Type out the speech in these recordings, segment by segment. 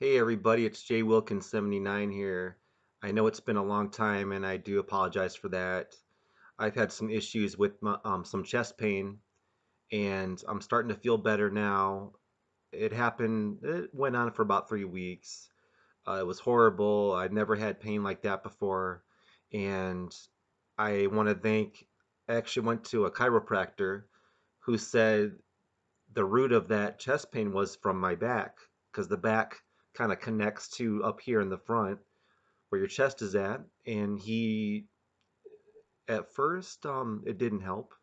Hey everybody, it's Jay Wilkins 79 here. I know it's been a long time and I do apologize for that. I've had some issues with some chest pain and I'm starting to feel better now. It went on for about 3 weeks. It was horrible. I'd never had pain like that before. And I want to I actually went to a chiropractor who said the root of that chest pain was from my back because the back kind of connects to up here in the front where your chest is at. And he, at first, it didn't help,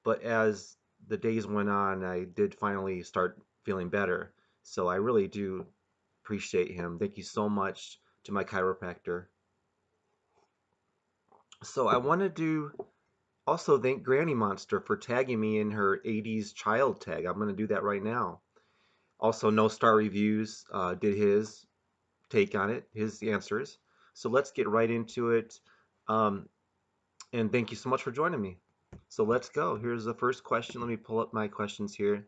but as the days went on, I did finally start feeling better. So I really do appreciate him. Thank you so much to my chiropractor. So I wanted to also thank Granny Monster for tagging me in her 80's child tag. I'm going to do that right now. Also, No Star Reviews did his take on it, his answers. So let's get right into it. Um, and thank you so much for joining me. So let's go. Here's the first question. Let me pull up my questions here.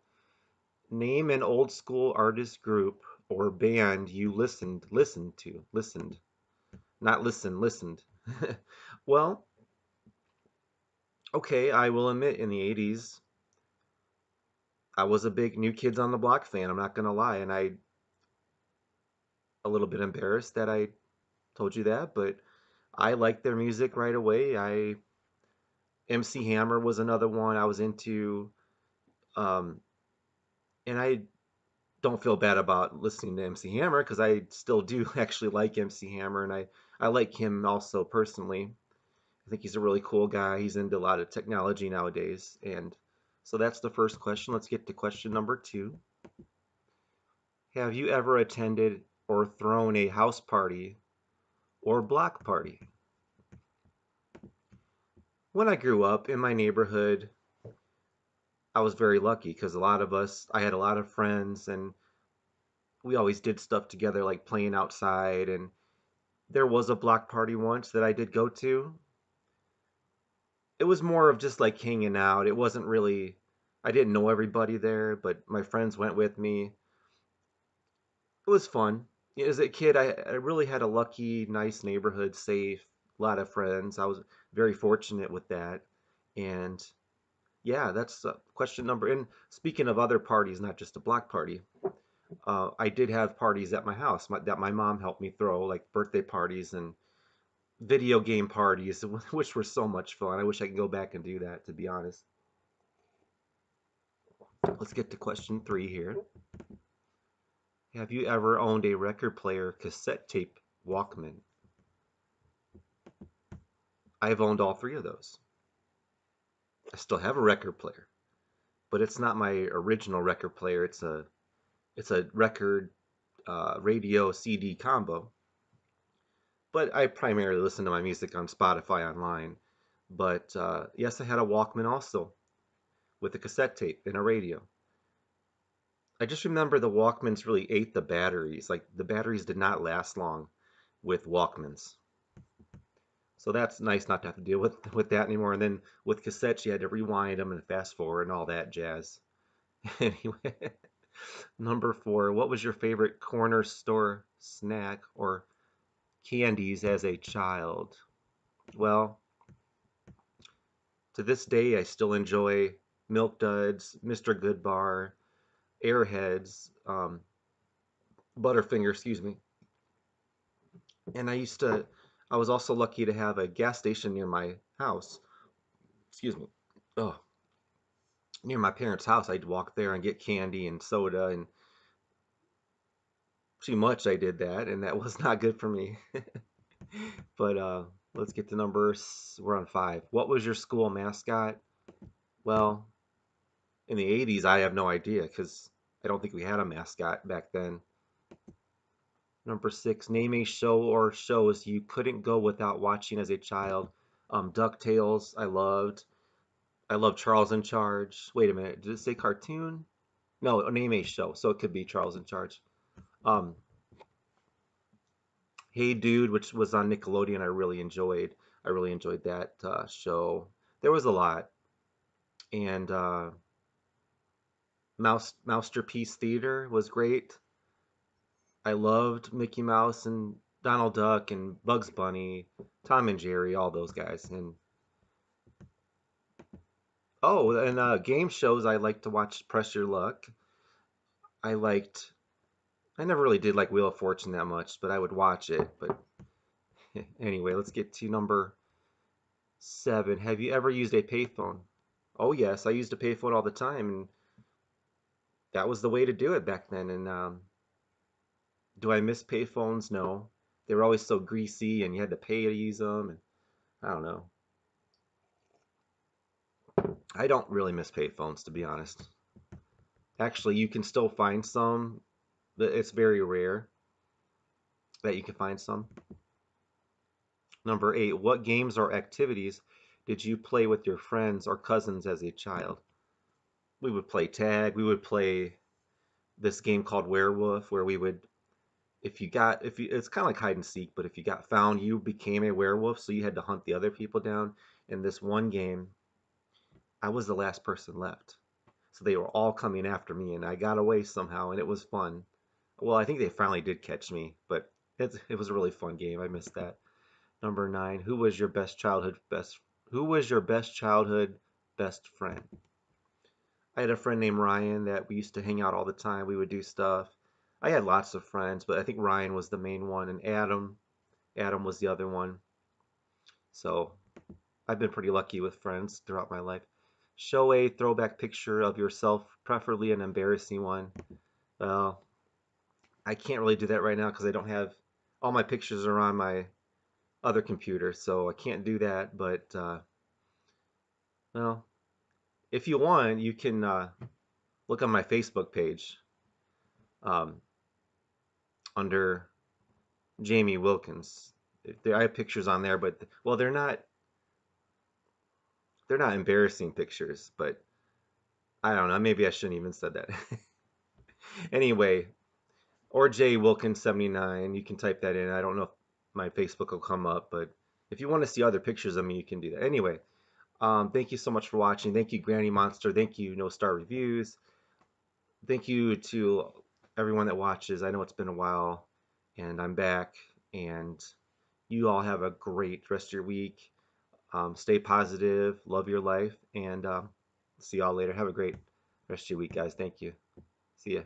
Name an old school artist group or band you listened, not listened. Well, okay, I will admit in the 80's, I was a big New Kids on the Block fan. I'm not going to lie. And a little bit embarrassed that I told you that, but I liked their music right away. MC Hammer was another one I was into, um, and I don't feel bad about listening to MC Hammer because I still do actually like MC Hammer, and I like him also personally. I think he's a really cool guy. He's into a lot of technology nowadays, and so that's the first question. Let's get to question number two. Have you ever attended or thrown a house party or block party? When I grew up in my neighborhood, I was very lucky because I had a lot of friends, and we always did stuff together, like playing outside. And there was a block party once that I did go to. It was more of just like hanging out. It wasn't really, I didn't know everybody there, but my friends went with me. It was fun. As a kid, I really had a lucky, nice neighborhood, safe, a lot of friends. I was very fortunate with that. And yeah, that's question number. And speaking of other parties, not just a block party, I did have parties at my house that my mom helped me throw, like birthday parties and video game parties, which were so much fun. I wish I could go back and do that, to be honest. Let's get to question three here. Have you ever owned a record player, cassette tape, Walkman? I've owned all three of those. I still have a record player, but it's not my original record player. It's a record radio CD combo. But I primarily listen to my music on Spotify online. But yes, I had a Walkman also with a cassette tape and a radio. I just remember the Walkmans really ate the batteries. Like the batteries did not last long with Walkmans. So that's nice not to have to deal with that anymore. And then with cassettes, you had to rewind them and fast forward and all that jazz. Anyway, number four, what was your favorite corner store snack or candies as a child? Well, to this day, I still enjoy Milk Duds, Mr. Goodbar, Airheads, Butterfinger, excuse me. And I was also lucky to have a gas station near my house. Excuse me. Oh, near my parents' house. I'd walk there and get candy and soda, and too much I did that, and that was not good for me. But let's get to numbers. We're on five. What was your school mascot? Well, in the 80's, I have no idea because I don't think we had a mascot back then. Number six, name a show or shows you couldn't go without watching as a child. DuckTales, I loved. I love Charles in Charge. Wait a minute, did it say cartoon? No, name a show, so it could be Charles in Charge. Um, Hey Dude, which was on Nickelodeon, I really enjoyed. I really enjoyed that show. There was a lot, and Masterpiece Theater was great. I loved Mickey Mouse and Donald Duck and Bugs Bunny, Tom and Jerry, all those guys. And oh, and game shows I like to watch Press Your Luck. I liked. I never really did like Wheel of Fortune that much, but I would watch it. But anyway, let's get to number 7. Have you ever used a payphone? Oh yes, I used a payphone all the time, and that was the way to do it back then. And do I miss payphones? No. They were always so greasy, and you had to pay to use them. And I don't know. I don't really miss payphones, to be honest. Actually, you can still find some, but it's very rare that you can find some. Number 8, what games or activities did you play with your friends or cousins as a child? We would play tag. We would play this game called Werewolf, where we would, if you, it's kind of like hide and seek, but if you got found, you became a werewolf, so you had to hunt the other people down. In this one game, I was the last person left. So they were all coming after me, and I got away somehow, and it was fun. Well, I think they finally did catch me, but it was a really fun game. I missed that. Number 9, who was your best childhood best friend? I had a friend named Ryan that we used to hang out all the time. We would do stuff. I had lots of friends, but I think Ryan was the main one, and Adam was the other one. So I've been pretty lucky with friends throughout my life. Show a throwback picture of yourself, preferably an embarrassing one. Well, I can't really do that right now because I don't have all my pictures are on my other computer, so I can't do that. But well, if you want, you can look on my Facebook page um, under Jamie Wilkins. I have pictures on there, but well, they're not embarrassing pictures, but I don't know. Maybe I shouldn't even said that. Anyway, or J Wilkins 79. You can type that in. I don't know if my Facebook will come up, but if you want to see other pictures of me, you can do that. Anyway, thank you so much for watching. Thank you, Granny Monster. Thank you, No Star Reviews. Thank you to everyone that watches. I know it's been a while, and I'm back. And you all have a great rest of your week. Stay positive, love your life, and see y'all later. Have a great rest of your week, guys. Thank you. See ya.